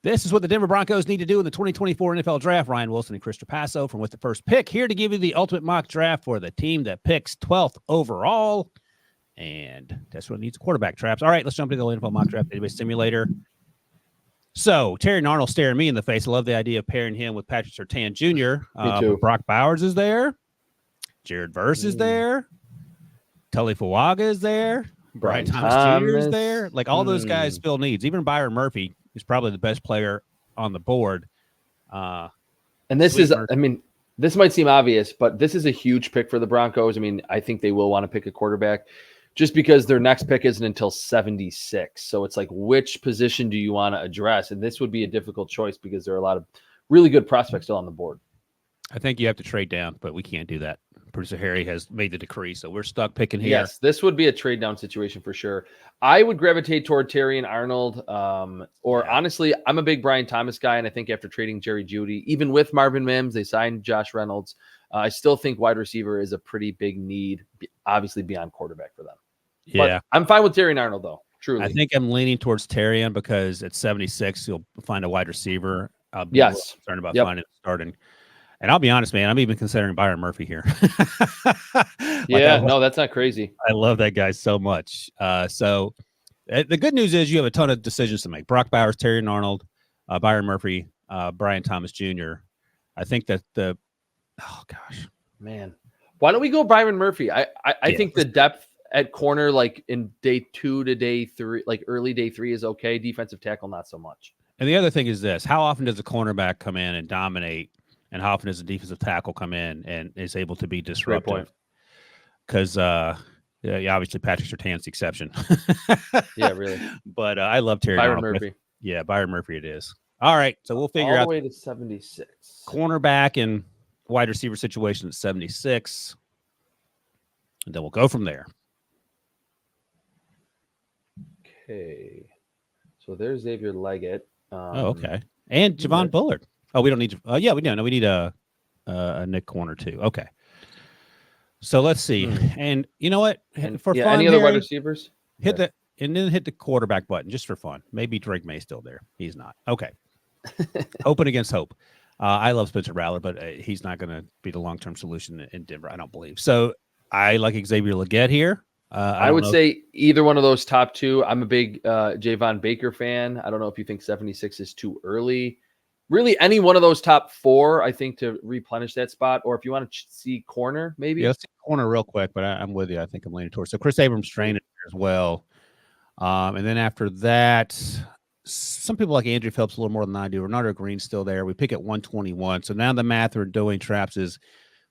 This is what the Denver Broncos need to do in the 2024 NFL Draft. Ryan Wilson and Chris Trapasso from With the First Pick here to give you the ultimate mock draft for the team that picks 12th overall. And that's what needs a quarterback, Traps. All right, let's jump into the NFL mock draft database simulator. So Terry Arnold staring me in the face. I love the idea of pairing him with Patrick Surtain Jr. Me too. Brock Bowers is there. Jared Verse is there. Tully Fuaga is there. Brian Thomas Jr. is there. Like all those guys Phil needs. Even Byron Murphy is probably the best player on the board. And this is, I mean, this might seem obvious, but this is a huge pick for the Broncos. I mean, I think they will want to pick a quarterback just because their next pick isn't until 76. So it's like, which position do you want to address? And this would be a difficult choice because there are a lot of really good prospects still on the board. I think you have to trade down, but we can't do that. Producer Harry has made the decree, so we're stuck picking here. Yes, this would be a trade down situation for sure. I would gravitate toward Terry and Arnold, honestly, I'm a big Brian Thomas guy, and I think after trading Jerry Jeudy, even with Marvin Mims, they signed Josh Reynolds. I still think wide receiver is a pretty big need, obviously beyond quarterback for them. Yeah, but I'm fine with Terry and Arnold though. Truly, I think I'm leaning towards Terrian because at 76 you'll find a wide receiver. I'll be concerned about finding a starting. And I'll be honest, man, I'm even considering Byron Murphy here. No, that's not crazy. I love that guy so much. So the good news is you have a ton of decisions to make. Brock Bowers, Terry and Arnold, Byron Murphy, Brian Thomas Jr. I think that man, why don't we go Byron Murphy? I think the depth at corner, like in day 2 to day 3, like early day 3 is okay. Defensive tackle, not so much. And the other thing is this: how often does a cornerback come in and dominate? And how often does a defensive tackle come in and is able to be disruptive? Because, obviously Patrick Surtain's the exception. Yeah, really. But I love Terry Byron Murphy. Yeah, Byron Murphy it is. All right, so we'll figure all out the way to 76. Cornerback and wide receiver situation at 76. And then we'll go from there. Okay. So there's Xavier Leggett. Okay. And Javon Bullard. Oh, we don't need. We don't. No, we need a Nick corner too. Okay. So let's see. And you know what? For fun, any other wide receivers? Hit the quarterback button just for fun. Maybe Drake May's still there. He's not. Okay. Hoping against hope. I love Spencer Rattler, but he's not going to be the long-term solution in Denver. I don't believe. So I like Xavier Leggett here. I would say either one of those top two. I'm a big Javon Baker fan. I don't know if you think 76 is too early. Really, any one of those top 4, I think, to replenish that spot. Or if you want to see corner, maybe. Yeah, let's see corner real quick, but I'm with you. I think I'm leaning towards. So Chris Abrams trained as well. And then after that, some people like Andrew Phelps a little more than I do. Renardo Green's still there. We pick at 121. So now the math we're doing, Traps, is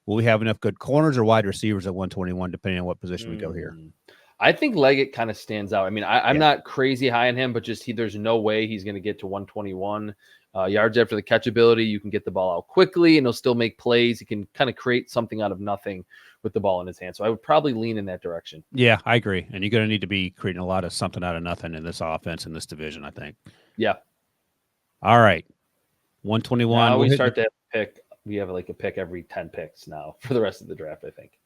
will we have enough good corners or wide receivers at 121, depending on what position we go here? I think Leggett kind of stands out. I mean, I'm not crazy high on him, but just there's no way he's going to get to 121. Yards after the catch ability, you can get the ball out quickly, and he'll still make plays. He can kind of create something out of nothing with the ball in his hand. So I would probably lean in that direction. Yeah, I agree. And you're going to need to be creating a lot of something out of nothing in this offense, in this division, I think. Yeah. All right. 121. Now we start that pick. We have like a pick every 10 picks now for the rest of the draft, I think.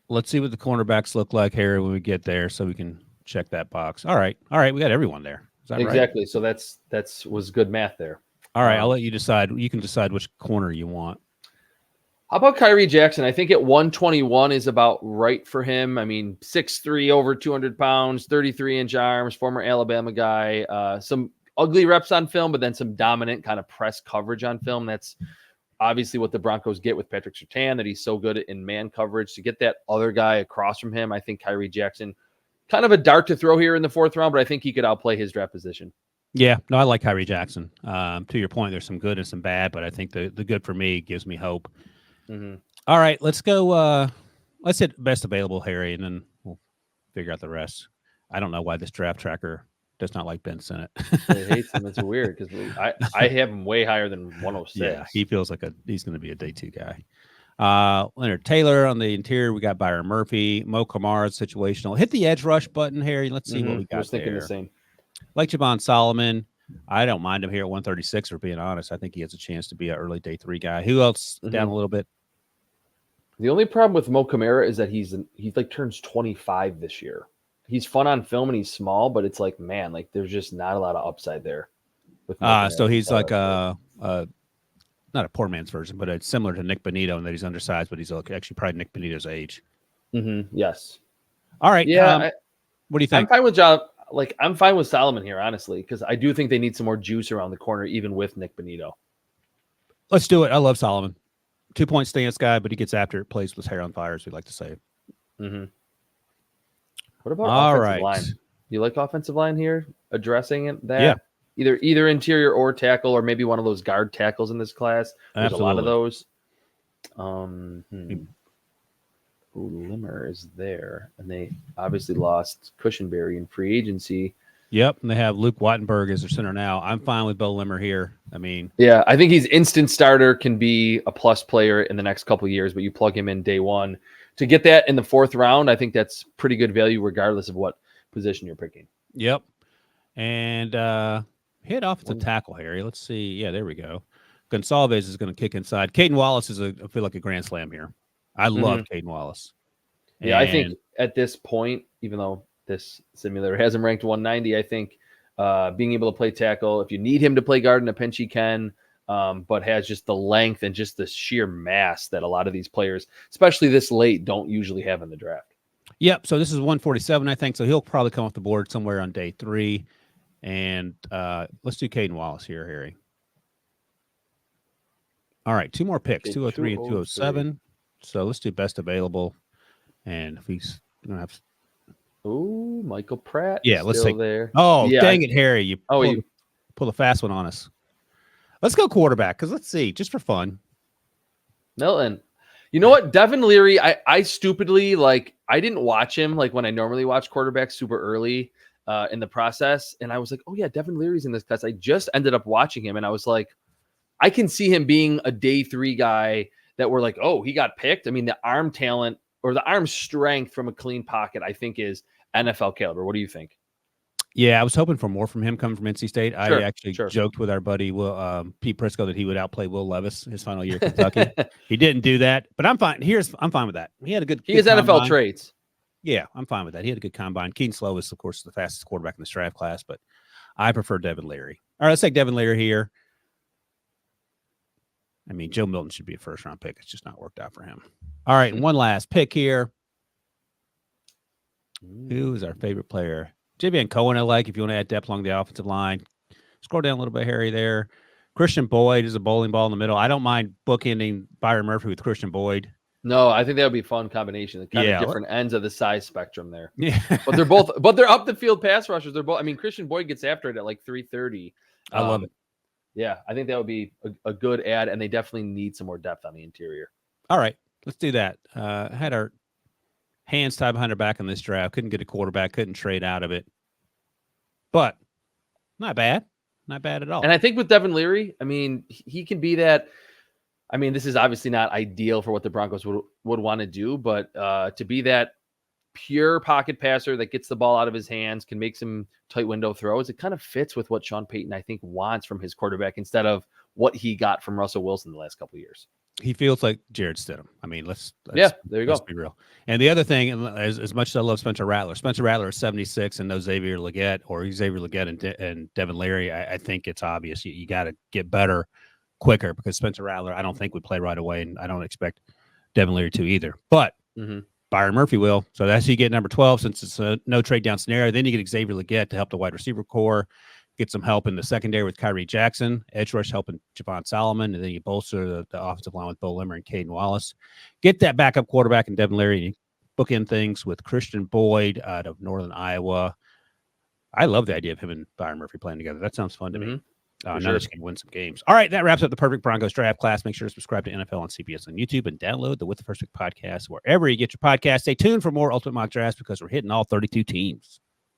Let's see what the cornerbacks look like, Harry, when we get there so we can check that box. All right. We got everyone there. Is that exactly. Right? So that's was good math there. All right. I'll let you decide. You can decide which corner you want. How about Kyrie Jackson? I think at 121 is about right for him. I mean, 6'3", over 200 pounds, 33-inch arms, former Alabama guy. Some ugly reps on film, but then some dominant kind of press coverage on film. That's obviously what the Broncos get with Patrick Surtain, that he's so good in man coverage. To get that other guy across from him, I think Kyrie Jackson, kind of a dart to throw here in the 4th round, but I think he could outplay his draft position. Yeah, no, I like Kyrie Jackson. To your point, there's some good and some bad, but I think the good for me gives me hope. Mm-hmm. All right, let's go. Let's hit best available, Harry, and then we'll figure out the rest. I don't know why this draft tracker does not like Ben Sinnott. He hates him. It's weird because I have him way higher than 106. Yeah, he feels like he's going to be a day 2 guy. Leonard Taylor on the interior. We got Byron Murphy, Mo Kamara's situational. Hit the edge rush button, Harry. Let's see what we got. I was thinking there. The same. Like Javon Solomon, I don't mind him here at 136. For being honest, I think he has a chance to be an early day 3 guy. Who else down a little bit? The only problem with Mo Kamara is that he's like turns 25 this year. He's fun on film and he's small, but it's like, man, like there's just not a lot of upside there So he's like not a poor man's version, but it's similar to Nick Bonito in that he's undersized, but he's actually probably Nick Bonito's age. Yes. All right. Yeah. What do you think? I'm fine with John. Like, I'm fine with Solomon here, honestly, because I do think they need some more juice around the corner, even with Nick Bonito. Let's do it. I love Solomon. 2-point stance guy, but he gets after it, plays with hair on fire, as we like to say. What about offensive line? You like offensive line here? Addressing it that? Yeah. Either interior or tackle, or maybe one of those guard tackles in this class. There's a lot of those. Limmer is there, and they obviously lost Cushenberry in free agency. Yep, and they have Luke Wattenberg as their center now. I'm fine with Bo Limmer here. I mean, yeah, I think he's instant starter, can be a plus player in the next couple of years, but you plug him in day one. To get that in the 4th round, I think that's pretty good value regardless of what position you're picking. Yep. And hit offensive tackle, Harry. Let's see. Yeah, there we go. Gonsalves is going to kick inside. Caden Wallace is I feel like a grand slam here. I love Caden Wallace. Yeah, I think at this point, even though this simulator has him ranked 190, I think being able to play tackle, if you need him to play guard in a pinch, he can, but has just the length and just the sheer mass that a lot of these players, especially this late, don't usually have in the draft. Yep. So this is 147, I think. So he'll probably come off the board somewhere on day 3. And let's do Caden Wallace here, Harry. All right, 2 more picks, 203 and 207. So let's do best available. And if he's going to have... Oh, Michael Pratt. Yeah, let's take there. Oh, yeah, dang it, Harry. You pull the fast one on us. Let's go quarterback, because let's see, just for fun. Milton. You know what? Devin Leary, I stupidly, I didn't watch him when I normally watch quarterbacks super early in the process. And I was like, oh, yeah, Devin Leary's in this class. I just ended up watching him, and I was like, I can see him being a day 3 guy that we're like, oh, he got picked. I mean, the arm talent or the arm strength from a clean pocket, I think, is NFL caliber. What do you think? Yeah, I was hoping for more from him coming from NC State. Sure, I actually joked with our buddy Pete Prisco that he would outplay Will Levis his final year at Kentucky. He didn't do that, but I'm fine. I'm fine with that. He had a good. He has NFL traits. Yeah, I'm fine with that. He had a good combine. Keaton Slovis, of course, is the fastest quarterback in this draft class, but I prefer Devin Leary. All right, let's take Devin Leary here. I mean, Joe Milton should be a first-round pick. It's just not worked out for him. All right, and one last pick here. Who is our favorite player? J.B. Cohen, I like, if you want to add depth along the offensive line. Scroll down a little bit, Harry, there. Christian Boyd is a bowling ball in the middle. I don't mind bookending Byron Murphy with Christian Boyd. No, I think that would be a fun combination. Kind of different ends of the size spectrum there. Yeah. But they're up the field pass rushers. They're both, I mean, Christian Boyd gets after it at 330. I love it. Yeah, I think that would be a good add, and they definitely need some more depth on the interior. All right, let's do that. Had our hands tied behind our back in this draft. Couldn't get a quarterback. Couldn't trade out of it. But not bad. Not bad at all. And I think with Devin Leary, I mean, he can be that. I mean, this is obviously not ideal for what the Broncos would want to do, but to be that pure pocket passer that gets the ball out of his hands, can make some tight window throws, it kind of fits with what Sean Payton, I think, wants from his quarterback instead of what he got from Russell Wilson the last couple of years. He feels like Jared Stidham. I mean, let's there you go. Let's be real. And the other thing, as much as I love Spencer Rattler is 76 and no Xavier Legette and Devin Leary. I think it's obvious you got to get better quicker, because Spencer Rattler, I don't think would play right away, and I don't expect Devin Leary to either. But Byron Murphy will. So that's how you get number 12, since it's a no trade down scenario. Then you get Xavier Legette to help the wide receiver core, get some help in the secondary with Kyrie Jackson, edge rush helping Javon Solomon, and then you bolster the offensive line with Bo Limmer and Caden Wallace. Get that backup quarterback in Devin Leary, and you bookend things with Christian Boyd out of Northern Iowa. I love the idea of him and Byron Murphy playing together. That sounds fun to me. Now that you can win some games. All right, that wraps up the Perfect Broncos draft class. Make sure to subscribe to NFL on CBS on YouTube and download the With the First Pick podcast wherever you get your podcast. Stay tuned for more Ultimate Mock Drafts, because we're hitting all 32 teams.